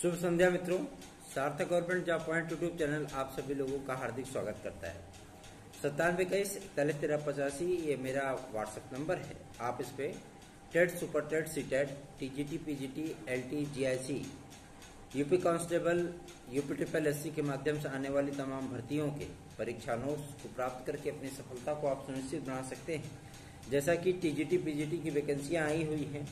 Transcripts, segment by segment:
शुभ संध्या मित्रों, सार्थक government job point YouTube channel आप सभी लोगों का हार्दिक स्वागत करता है। 9721411385 ये मेरा व्हाट्सएप नंबर है। आप इस पे TET, super TET, CTET, TGT, PGT, LT, GIC, UP constable, UP triple SC के माध्यम से आने वाली तमाम भर्तियों के परीक्षा नोट्स को प्राप्त करके अपनी सफलता को आप सुनिश्चित बना सकते हैं। जैसा कि टीजीटी, पीजीटी की वैकेंसियां आई हुई हैं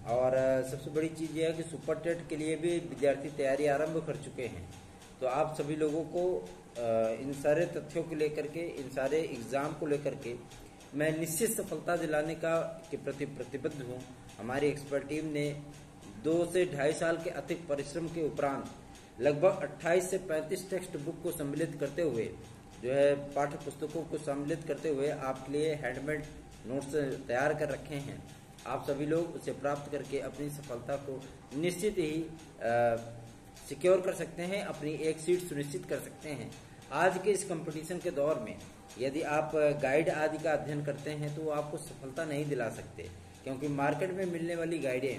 और सबसे बड़ी चीज़ यह है कि सुपर टेट के लिए भी विद्यार्थी तैयारी आरंभ कर चुके हैं। तो आप सभी लोगों को इन सारे तथ्यों को लेकर के, इन सारे एग्जाम को लेकर के मैं निश्चित सफलता दिलाने के प्रति प्रतिबद्ध हूँ। हमारी एक्सपर्ट टीम ने 2 से 2.5 साल के अतिक परिश्रम के उपरांत लगभग 28 से 35 टेक्स्ट बुक को सम्मिलित करते हुए, जो है पाठ्य पुस्तकों को सम्मिलित करते हुए आपके लिए हैंडमेड नोट्स तैयार कर रखे हैं। आप सभी लोग उसे प्राप्त करके अपनी सफलता को निश्चित ही सिक्योर कर सकते हैं, अपनी एक सीट सुनिश्चित कर सकते हैं। आज के इस कंपटीशन के दौर में यदि आप गाइड आदि का अध्ययन करते हैं तो वो आपको सफलता नहीं दिला सकते, क्योंकि मार्केट में मिलने वाली गाइडें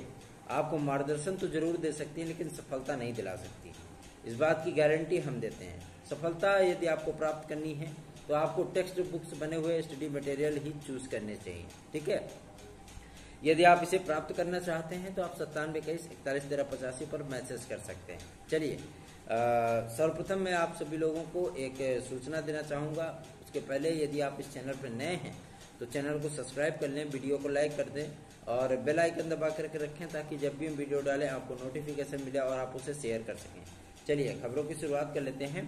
आपको मार्गदर्शन तो जरूर दे सकती हैं लेकिन सफलता नहीं दिला सकती। इस बात की गारंटी हम देते हैं। सफलता यदि आपको प्राप्त करनी है तो आपको टेक्स्ट बुक्स बने हुए स्टडी मटेरियल ही चूज करने चाहिए, ठीक है। यदि आप इसे प्राप्त करना चाहते हैं तो आप 9721411385 पर मैसेज कर सकते हैं। चलिए, सर्वप्रथम मैं आप सभी लोगों को एक सूचना देना चाहूँगा। उसके पहले यदि आप इस चैनल पर नए हैं तो चैनल को सब्सक्राइब कर लें, वीडियो को लाइक कर दें और बेल आइकन दबा करके रखें ताकि जब भी हम वीडियो डालें आपको नोटिफिकेशन मिले और आप उसे शेयर कर सकें। चलिए, खबरों की शुरुआत कर लेते हैं।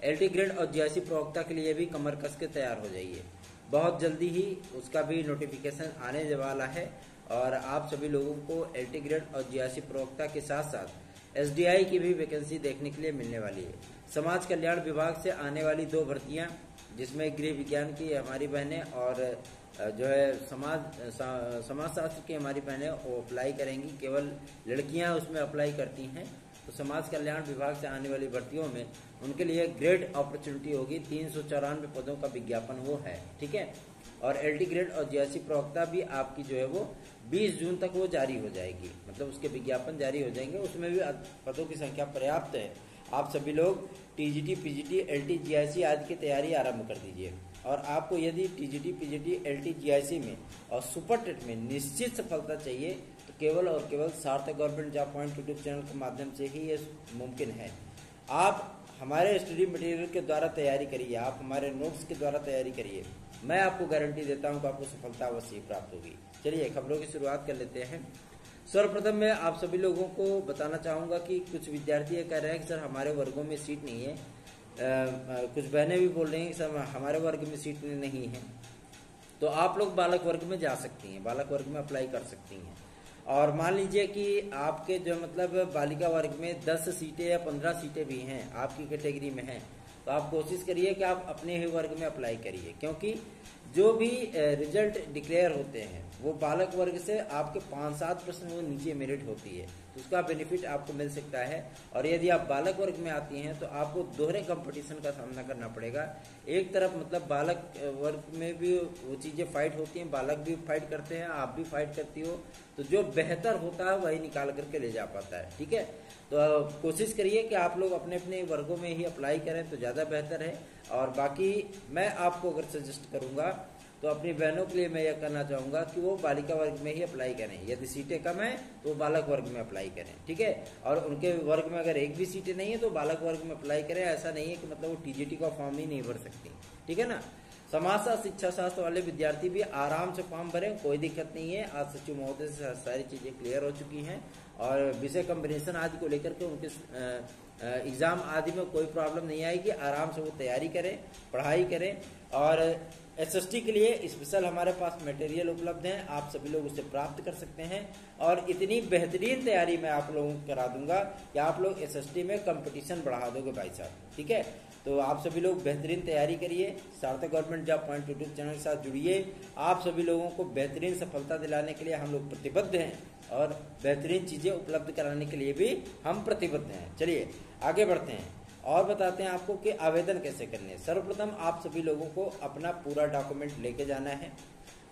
एलटी ग्रेड और जीआईसी प्रवक्ता के लिए भी कमर कस के तैयार हो जाइए। बहुत जल्दी ही उसका भी नोटिफिकेशन आने वाला है और आप सभी लोगों को एलटी ग्रेड और जीआईसी प्रवक्ता के साथ साथ एसडीआई की भी वैकेंसी देखने के लिए मिलने वाली है। समाज कल्याण विभाग से आने वाली 2 भर्तियां, जिसमें गृह विज्ञान की हमारी बहनें और जो है समाजशास्त्र की हमारी बहनें वो अप्लाई करेंगी। केवल लड़कियां उसमें अप्लाई करती हैं। तो समाज कल्याण विभाग से आने वाली भर्तियों में उनके लिए ग्रेड अपॉर्चुनिटी होगी। 394 पदों का विज्ञापन वो है, ठीक है। और एलटी ग्रेड और जीआईसी प्रवक्ता भी आपकी जो है वो 20 जून तक वो जारी हो जाएगी, मतलब उसके विज्ञापन जारी हो जाएंगे। उसमें भी पदों की संख्या पर्याप्त है। आप सभी लोग टीजीटी, पीजीटी, एलटी, जीआईसी आदि की तैयारी आरंभ कर दीजिए। और आपको यदि टीजीटी, पीजीटी, एलटी, जीआईसी में और सुपर टेट में निश्चित सफलता चाहिए तो केवल और केवल सार्थक government job point YouTube channel के माध्यम से ही ये मुमकिन है। आप हमारे स्टडी मटेरियल के द्वारा तैयारी करिए, आप हमारे नोट्स के द्वारा तैयारी करिए। मैं आपको गारंटी देता हूं कि आपको सफलता अवश्य प्राप्त होगी। चलिए, खबरों की शुरुआत कर लेते हैं। सर्वप्रथम मैं आप सभी लोगों को बताना चाहूंगा कि कुछ विद्यार्थी ये कह रहे हैं कि सर हमारे वर्गों में सीट नहीं है। कुछ बहनें भी बोल रही हैं कि सर हमारे वर्ग में सीट नहीं है। तो आप लोग बालक वर्ग में जा सकती हैं, बालक वर्ग में अप्लाई कर सकती हैं। और मान लीजिए कि आपके जो मतलब बालिका वर्ग में 10 सीटें या 15 सीटें भी हैं, आपकी कैटेगरी में हैं, तो आप कोशिश करिए कि आप अपने ही वर्ग में अप्लाई करिए, क्योंकि जो भी रिजल्ट डिक्लेयर होते हैं वो बालक वर्ग से आपके 5-7 प्रश्न वो नीचे मेरिट होती है, तो उसका बेनिफिट आपको मिल सकता है। और यदि आप बालक वर्ग में आती हैं तो आपको दोहरे कंपटीशन का सामना करना पड़ेगा। एक तरफ मतलब बालक वर्ग में भी वो चीजें फाइट होती हैं, बालक भी फाइट करते हैं, आप भी फाइट करती हो, तो जो बेहतर होता है वही निकाल करके ले जा पाता है, ठीक है। तो कोशिश करिए कि आप लोग अपने अपने वर्गों में ही अप्लाई करें तो ज़्यादा बेहतर है। और बाकी मैं आपको अगर सजेस्ट करूंगा तो अपनी बहनों के लिए मैं यह कहना चाहूँगा कि वो बालिका वर्ग में ही अप्लाई करें। यदि सीटें कम हैं तो बालक वर्ग में अप्लाई करें, ठीक है। और उनके वर्ग में अगर एक भी सीटें नहीं है तो बालक वर्ग में अप्लाई करें। ऐसा नहीं है कि मतलब वो टीजीटी का फॉर्म ही नहीं भर सकती, ठीक है ना। समाजशास्त्र, शिक्षा शास्त्र वाले विद्यार्थी भी आराम से फॉर्म भरें, कोई दिक्कत नहीं है। आज सचिव महोदय से सारी चीजें क्लियर हो चुकी हैं और विषय कॉम्बिनेशन आदि को लेकर के उनके एग्जाम आदि में कोई प्रॉब्लम नहीं आएगी। आराम से वो तैयारी करें, पढ़ाई करें। और एसएसटी के लिए स्पेशल हमारे पास मटेरियल उपलब्ध हैं, आप सभी लोग उसे प्राप्त कर सकते हैं। और इतनी बेहतरीन तैयारी मैं आप लोगों को करा दूंगा कि आप लोग एसएसटी में कंपटीशन बढ़ा दोगे भाई साहब, ठीक है। तो आप सभी लोग बेहतरीन तैयारी करिए, सार्थक government job point YouTube channel के साथ जुड़िए। आप सभी लोगों को बेहतरीन सफलता दिलाने के लिए हम लोग प्रतिबद्ध हैं और बेहतरीन चीजें उपलब्ध कराने के लिए भी हम प्रतिबद्ध हैं। चलिए आगे बढ़ते हैं और बताते हैं आपको कि आवेदन कैसे करने हैं। सर्वप्रथम आप सभी लोगों को अपना पूरा डॉक्यूमेंट लेके जाना है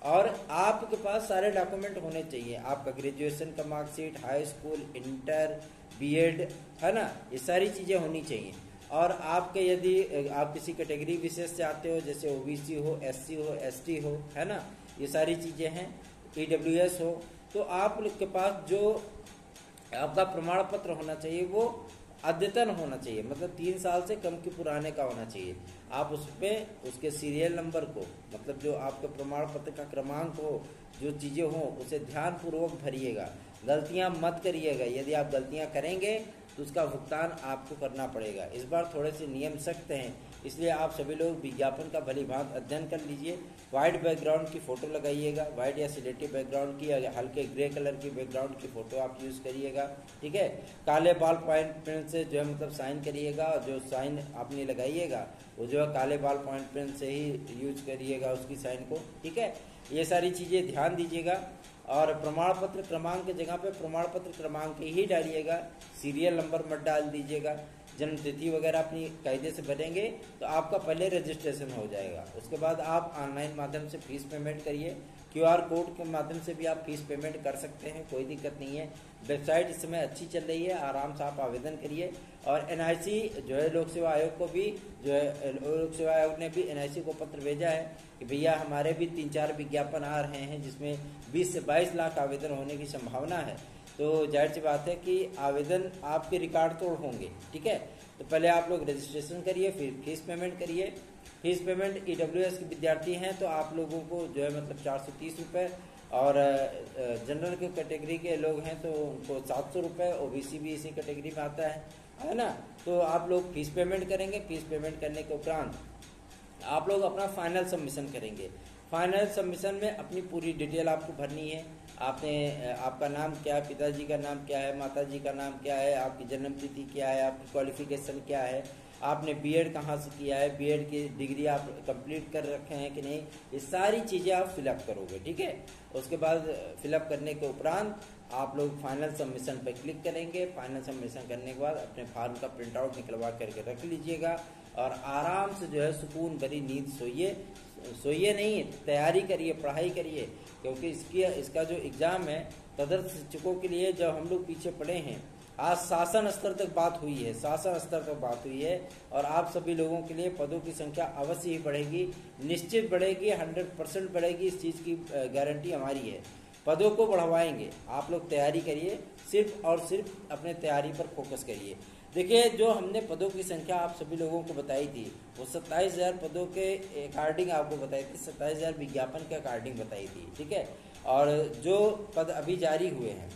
और आपके पास सारे डॉक्यूमेंट होने चाहिए, आपका ग्रेजुएशन का marksheet, high school, inter, BEd, है ना, ये सारी चीज़ें होनी चाहिए। और आपके यदि आप किसी कैटेगरी विशेष से आते हो, जैसे ओबीसी हो, एससी हो, एसटी हो, है ना, ये सारी चीज़ें हैं, ईडब्ल्यूएस हो, तो आपके पास जो आपका प्रमाण पत्र होना चाहिए वो अद्यतन होना चाहिए, मतलब 3 साल से कम के पुराने का होना चाहिए। आप उस पर उसके सीरियल नंबर को, मतलब जो आपके प्रमाण पत्र का क्रमांक हो, जो चीज़ें हो, उसे ध्यानपूर्वक भरिएगा, गलतियां मत करिएगा। यदि आप गलतियां करेंगे तो उसका भुगतान आपको करना पड़ेगा। इस बार थोड़े से नियम सख्त हैं, इसलिए आप सभी लोग विज्ञापन का भली भांति अध्ययन कर लीजिए। वाइट बैकग्राउंड की फ़ोटो लगाइएगा, वाइट या सिलेटी बैकग्राउंड की या हल्के ग्रे कलर की बैकग्राउंड की फ़ोटो आप यूज़ करिएगा, ठीक है। काले बॉल पॉइंट पेन से जो है मतलब साइन करिएगा, और जो साइन आपने लगाइएगा वो जो है काले बॉल पॉइंट पेन से ही यूज करिएगा उसकी साइन को, ठीक है। ये सारी चीज़ें ध्यान दीजिएगा। और प्रमाण पत्र क्रमांक की जगह पे प्रमाण पत्र क्रमांक ही डालिएगा, सीरियल नंबर मत डाल दीजिएगा। जन्म तिथि वगैरह अपनी कायदे से भरेंगे तो आपका पहले रजिस्ट्रेशन हो जाएगा। उसके बाद आप ऑनलाइन माध्यम से फीस पेमेंट करिए, क्यूआर कोड के माध्यम से भी आप फीस पेमेंट कर सकते हैं, कोई दिक्कत नहीं है। वेबसाइट इस समय अच्छी चल रही है, आराम से आप आवेदन करिए। और एनआईसी जो है लोक सेवा आयोग को भी जो है लोक सेवा आयोग ने भी एनआईसी को पत्र भेजा है कि भैया हमारे भी 3-4 विज्ञापन आ रहे हैं जिसमें 20 से 22 लाख आवेदन होने की संभावना है। तो जाहिर सी बात है कि आवेदन आपके रिकॉर्ड तोड़ होंगे, ठीक है। तो पहले आप लोग रजिस्ट्रेशन करिए, फिर फीस पेमेंट करिए। फीस पेमेंट ईडब्ल्यूएस के विद्यार्थी हैं तो आप लोगों को जो है मतलब 430 रुपये, और जनरल के कैटेगरी के लोग हैं तो उनको 700 रुपये, ओबीसी भी इसी कैटेगरी में आता है ना। तो आप लोग फीस पेमेंट करेंगे, फीस पेमेंट करने के उपरांत आप लोग अपना फाइनल सबमिशन करेंगे। फाइनल सबमिशन में अपनी पूरी डिटेल आपको भरनी है। आपका नाम क्या है, पिताजी का नाम क्या है, माताजी का नाम क्या है, आपकी जन्म तिथि क्या है, आपकी क्वालिफिकेशन क्या है, आपने बीएड कहाँ से किया है, बीएड की डिग्री आप कंप्लीट कर रखे हैं कि नहीं, ये सारी चीज़ें आप फिलअप करोगे, ठीक है। उसके बाद फिलअप करने के उपरांत आप लोग फाइनल सबमिशन पर क्लिक करेंगे। फाइनल सबमिशन करने के बाद अपने फॉर्म का प्रिंट आउट निकलवा करके रख लीजिएगा और आराम से जो है सुकून भरी नींद सोइए नहीं, तैयारी करिए, पढ़ाई करिए, क्योंकि इसका जो एग्ज़ाम है तदर्थ शिक्षकों के लिए जब हम लोग पीछे पड़े हैं, आज शासन स्तर तक बात हुई है, शासन स्तर तक बात हुई है, और आप सभी लोगों के लिए पदों की संख्या अवश्य ही बढ़ेगी, निश्चित बढ़ेगी, 100% बढ़ेगी, इस चीज़ की गारंटी हमारी है। पदों को बढ़वाएंगे, आप लोग तैयारी करिए, सिर्फ और सिर्फ अपने तैयारी पर फोकस करिए। देखिए, जो हमने पदों की संख्या आप सभी लोगों को बताई थी वो 27,000 पदों के अकॉर्डिंग आपको बताई थी, 27,000 विज्ञापन के अकॉर्डिंग बताई थी, ठीक है। और जो पद अभी जारी हुए हैं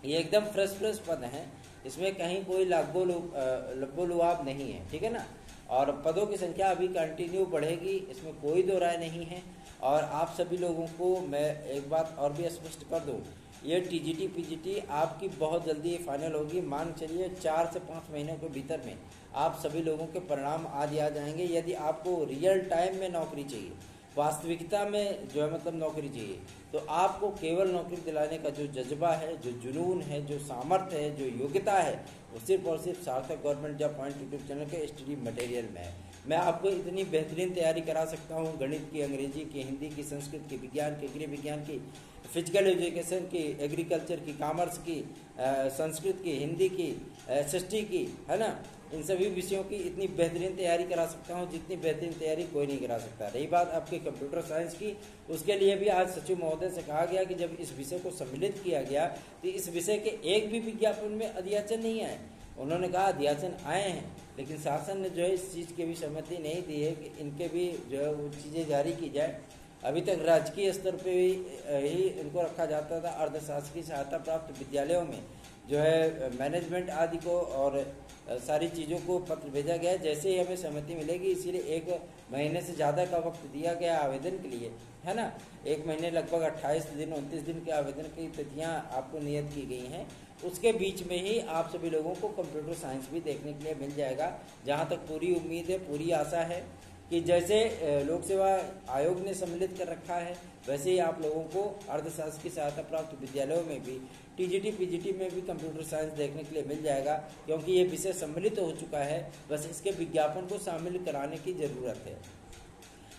ये एकदम फ्रेश पद हैं, इसमें कहीं कोई लब्बो लुआब नहीं है, ठीक है ना। और पदों की संख्या अभी कंटिन्यू बढ़ेगी, इसमें कोई दो राय नहीं है। और आप सभी लोगों को मैं एक बात और भी स्पष्ट कर दूं, ये टीजीटी पीजीटी आपकी बहुत जल्दी फाइनल होगी। मान चलिए 4 से 5 महीनों के भीतर में आप सभी लोगों के परिणाम आ जाएंगे। यदि आपको रियल टाइम में नौकरी चाहिए, वास्तविकता में जो है मतलब नौकरी चाहिए, तो आपको केवल नौकरी दिलाने का जो जज्बा है, जो जुनून है, जो सामर्थ्य है, जो योग्यता है, वो सिर्फ और सिर्फ सार्थक government job point YouTube channel के स्टडी मटेरियल में है। मैं आपको इतनी बेहतरीन तैयारी करा सकता हूँ, गणित की, अंग्रेजी की, हिंदी की, संस्कृत की, विज्ञान की, गृह विज्ञान की, फिजिकल एजुकेशन की, एग्रीकल्चर की, कॉमर्स की, संस्कृत की, हिंदी की, एसएसटी की, है ना, इन सभी विषयों की इतनी बेहतरीन तैयारी करा सकता हूँ जितनी बेहतरीन तैयारी कोई नहीं करा सकता। रही बात आपके कंप्यूटर साइंस की, उसके लिए भी आज सचिव महोदय से कहा गया कि जब इस विषय को सम्मिलित किया गया तो इस विषय के एक भी विज्ञापन में अध्याचन नहीं आए। उन्होंने कहा अध्याचन आए हैं, लेकिन शासन ने जो है इस चीज़ की भी सहमति नहीं दी है कि इनके भी जो है वो चीज़ें जारी की जाए। अभी तक राजकीय स्तर पे ही इनको रखा जाता था। अर्धशासकीय सहायता प्राप्त विद्यालयों में जो है मैनेजमेंट आदि को और सारी चीज़ों को पत्र भेजा गया है। जैसे ही हमें सहमति मिलेगी, इसीलिए 1 महीने से ज़्यादा का वक्त दिया गया आवेदन के लिए, है ना। 1 महीने लगभग 28 दिन 29 दिन के आवेदन की तिथियाँ आपको नियत की गई हैं। उसके बीच में ही आप सभी लोगों को कंप्यूटर साइंस भी देखने के लिए मिल जाएगा। जहाँ तक पूरी उम्मीद है, पूरी आशा है कि जैसे लोक सेवा आयोग ने सम्मिलित कर रखा है, वैसे ही आप लोगों को अर्धशासकीय सहायता प्राप्त विद्यालयों में भी, टीजीटी पीजीटी में भी कंप्यूटर साइंस देखने के लिए मिल जाएगा, क्योंकि ये विषय सम्मिलित हो चुका है। बस इसके विज्ञापन को शामिल कराने की ज़रूरत है।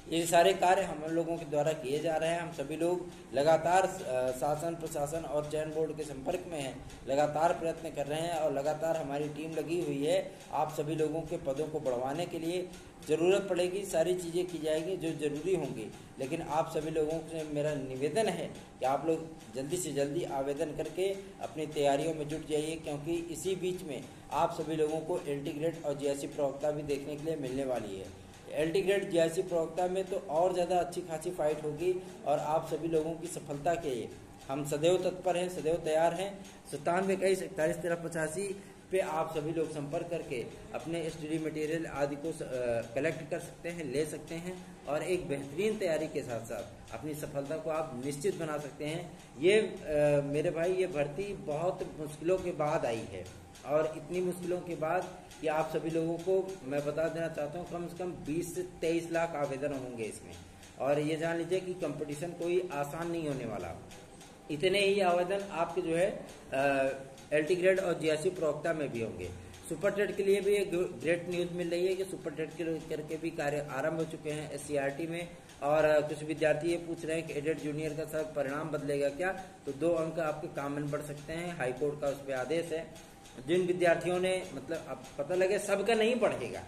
ये सारे कार्य हम लोगों के द्वारा किए जा रहे हैं। हम सभी लोग लगातार शासन, प्रशासन और चयन बोर्ड के संपर्क में हैं, लगातार प्रयत्न कर रहे हैं और लगातार हमारी टीम लगी हुई है। आप सभी लोगों के पदों को बढ़वाने के लिए ज़रूरत पड़ेगी, सारी चीज़ें की जाएगी जो ज़रूरी होंगी, लेकिन आप सभी लोगों से मेरा निवेदन है कि आप लोग जल्दी से जल्दी आवेदन करके अपनी तैयारियों में जुट जाइए, क्योंकि इसी बीच में आप सभी लोगों को LT ग्रेड और GIC प्रवक्ता भी देखने के लिए मिलने वाली है। LT ग्रेड GIC प्रवक्ता में तो और ज़्यादा अच्छी खासी फाइट होगी और आप सभी लोगों की सफलता के लिए हम सदैव तत्पर हैं, सदैव तैयार हैं। 9721411385 पे आप सभी लोग संपर्क करके अपने स्टडी मटेरियल आदि को कलेक्ट कर सकते हैं, ले सकते हैं और एक बेहतरीन तैयारी के साथ साथ अपनी सफलता को आप निश्चित बना सकते हैं। ये मेरे भाई, ये भर्ती बहुत मुश्किलों के बाद आई है और इतनी मुश्किलों के बाद कि आप सभी लोगों को मैं बता देना चाहता हूँ, कम से कम 20 से 23 लाख आवेदन होंगे इसमें, और ये जान लीजिए कि कंपटीशन कोई आसान नहीं होने वाला। इतने ही आवेदन आपके जो है LT ग्रेड और GIC प्रवक्ता में भी होंगे। सुपर टेट के लिए भी एक ग्रेट न्यूज मिल रही है कि सुपर टेट करके भी कार्य आरंभ हो चुके हैं SCRT में, और कुछ विद्यार्थी ये पूछ रहे हैं कि एडेड जूनियर का सब परिणाम बदलेगा क्या, तो 2 अंक आपके कॉमन बढ़ सकते हैं। हाईकोर्ट का उस पर आदेश है। जिन विद्यार्थियों ने मतलब अब पता लगे, सबका नहीं बढ़ेगा,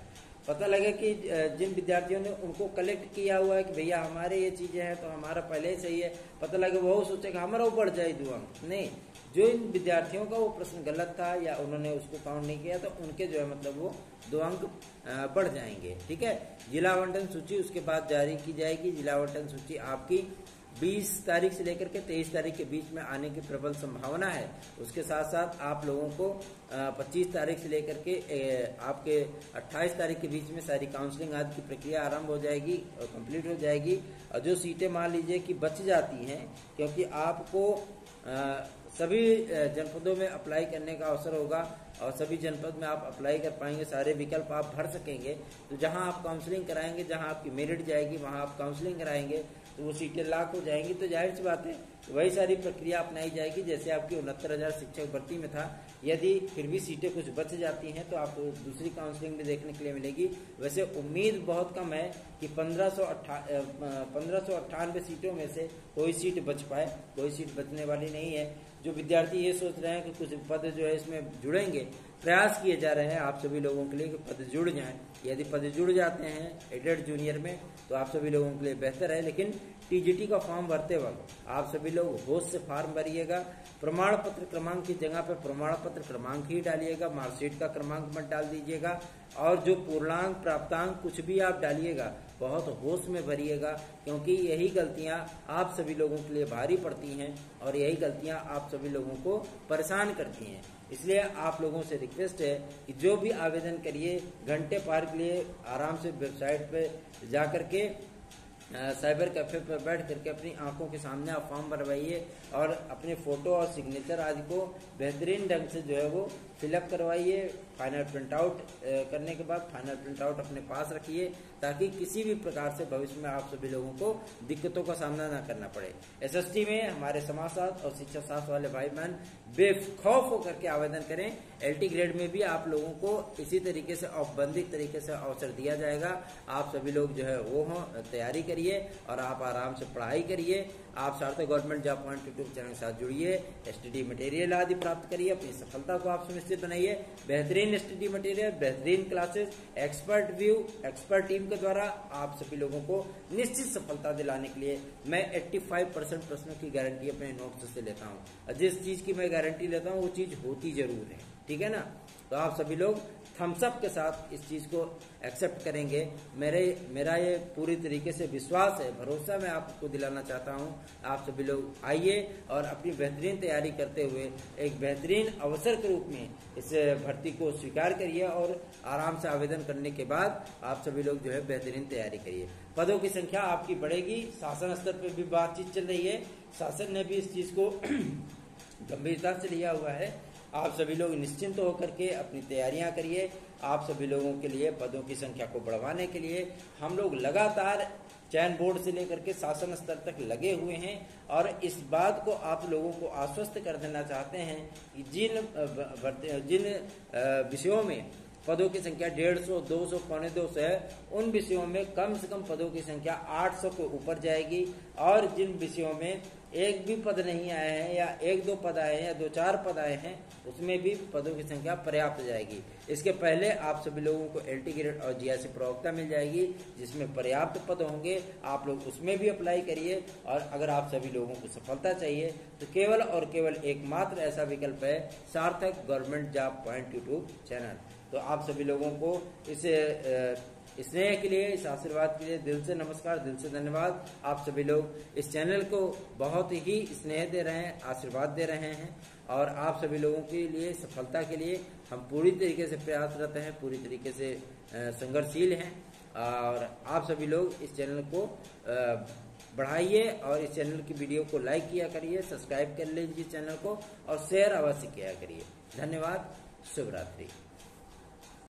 पता लगे कि जिन विद्यार्थियों ने उनको कलेक्ट किया हुआ है कि भैया हमारे ये चीजें हैं तो हमारा पहले ही सही है, पता लगे वो सोचेगा हमारा ऊपर जाए 2 अंक, नहीं। जो इन विद्यार्थियों का वो प्रश्न गलत था या उन्होंने उसको काउंट नहीं किया, तो उनके जो है मतलब वो 2 अंक बढ़ जाएंगे। ठीक है। जिला आवंटन सूची उसके बाद जारी की जाएगी। जिला आवंटन सूची आपकी 20 तारीख से लेकर के 23 तारीख के बीच में आने की प्रबल संभावना है। उसके साथ साथ आप लोगों को 25 तारीख से लेकर के आपके 28 तारीख के बीच में सारी काउंसलिंग आदि की प्रक्रिया आरंभ हो जाएगी और कंप्लीट हो जाएगी। और जो सीटें मान लीजिए कि बच जाती हैं, क्योंकि आपको सभी जनपदों में अप्लाई करने का अवसर होगा और सभी जनपद में आप अप्लाई कर पाएंगे, सारे विकल्प आप भर सकेंगे। तो जहां आप काउंसलिंग कराएंगे, जहां आपकी मेरिट जाएगी, वहां आप काउंसलिंग कराएंगे तो वो सीटें लाख हो जाएंगी। तो जाहिर सी बात है वही सारी प्रक्रिया अपनाई जाएगी जैसे आपकी 69,000 शिक्षक भर्ती में था। यदि फिर भी सीटें कुछ बच जाती हैं तो आपको दूसरी काउंसलिंग भी देखने के लिए मिलेगी। वैसे उम्मीद बहुत कम है कि 1598 सीटों में से कोई सीट बच पाए, कोई सीट बचने वाली नहीं है। जो विद्यार्थी ये सोच रहे हैं कि कुछ पद जो है इसमें जुड़ेंगे, प्रयास किए जा रहे हैं आप सभी लोगों के लिए कि पद जुड़ जाएं। यदि पद जुड़ जाते हैं एडेड जूनियर में तो आप सभी लोगों के लिए बेहतर है। लेकिन TGT का फॉर्म भरते वक्त आप सभी लोग होश से फॉर्म भरिएगा। प्रमाण पत्र क्रमांक की जगह पे प्रमाण पत्र क्रमांक ही डालिएगा, मार्कशीट का क्रमांक मत डाल दीजिएगा। और जो पूर्णांक प्राप्तांक कुछ भी आप डालिएगा बहुत होश में भरिएगा, क्योंकि यही गलतियां आप सभी लोगों के लिए भारी पड़ती हैं और यही गलतियां आप सभी लोगों को परेशान करती हैं। इसलिए आप लोगों से रिक्वेस्ट है कि जो भी आवेदन करिए, घंटे पार के लिए आराम से वेबसाइट पे जा करके साइबर कैफे पर बैठ करके अपनी आंखों के सामने आप फॉर्म भरवाइए और अपने फोटो और सिग्नेचर आदि को बेहतरीन ढंग से जो है वो फिलअप करवाइए। फाइनल प्रिंट आउट करने के बाद फाइनल प्रिंट आउट अपने पास रखिए, ताकि किसी भी प्रकार से भविष्य में आप सभी लोगों को दिक्कतों का सामना न करना पड़े। SST में हमारे समाजशास्त्र और शिक्षा शास्त्र वाले भाई बहन बेखौफ होकर के आवेदन करें। LT ग्रेड में भी आप लोगों को इसी तरीके से औपबंधिक तरीके से अवसर दिया जाएगा। आप सभी लोग जो है वो तैयारी करिए और आप आराम से पढ़ाई करिए। आप सार्थक government job point YouTube channel के साथ जुड़िए, STD मटेरियल आदि प्राप्त करिए, अपनी सफलता को आप सुनिश्चित बनाइए। बेहतरीन STD मटेरियल, बेहतरीन classes, expert view, expert team के द्वारा आप सभी लोगों को निश्चित सफलता दिलाने के लिए मैं 85% प्रश्नों की गारंटी अपने नोट्स से लेता हूँ। और जिस चीज की मैं गारंटी लेता हूँ वो चीज होती जरूर है। ठीक है ना। तो आप सभी लोग थम्स अप के साथ इस चीज को एक्सेप्ट करेंगे। मेरा ये पूरी तरीके से विश्वास है, भरोसा मैं आपको दिलाना चाहता हूँ। आप सभी लोग आइए और अपनी बेहतरीन तैयारी करते हुए एक बेहतरीन अवसर के रूप में इस भर्ती को स्वीकार करिए और आराम से आवेदन करने के बाद आप सभी लोग जो है बेहतरीन तैयारी करिए। पदों की संख्या आपकी बढ़ेगी। शासन स्तर पर भी बातचीत चल रही है, शासन ने भी इस चीज को गंभीरता से लिया हुआ है। आप सभी लोग निश्चिंत होकर के अपनी तैयारियां करिए। आप सभी लोगों के लिए पदों की संख्या को बढ़वाने के लिए हम लोग लगातार चयन बोर्ड से लेकर के शासन स्तर तक लगे हुए हैं और इस बात को आप लोगों को आश्वस्त कर देना चाहते हैं कि जिन विषयों में पदों की संख्या 150, 200, 250 है, उन विषयों में कम से कम पदों की संख्या 800 के ऊपर जाएगी। और जिन विषयों में एक भी पद नहीं आए हैं या 1-2 पद आए हैं या 2-4 पद आए हैं, उसमें भी पदों की संख्या पर्याप्त जाएगी। इसके पहले आप सभी लोगों को LT ग्रेड और GIC प्रवक्ता मिल जाएगी, जिसमें पर्याप्त पद होंगे। आप लोग उसमें भी अप्लाई करिए। और अगर आप सभी लोगों को सफलता चाहिए तो केवल और केवल एकमात्र ऐसा विकल्प है सार्थक government job point YouTube channel. तो आप सभी लोगों को इस स्नेह के लिए, इस आशीर्वाद के लिए दिल से नमस्कार, दिल से धन्यवाद। आप सभी लोग इस चैनल को बहुत ही स्नेह दे रहे हैं, आशीर्वाद दे रहे हैं। और आप सभी लोगों के लिए, सफलता के लिए हम पूरी तरीके से प्रयासरत हैं, पूरी तरीके से संघर्षशील हैं। और आप सभी लोग इस चैनल को बढ़ाइए और इस चैनल की वीडियो को लाइक किया करिए, सब्सक्राइब कर लीजिए चैनल को और शेयर अवश्य किया करिए। धन्यवाद। शुभ रात्रि।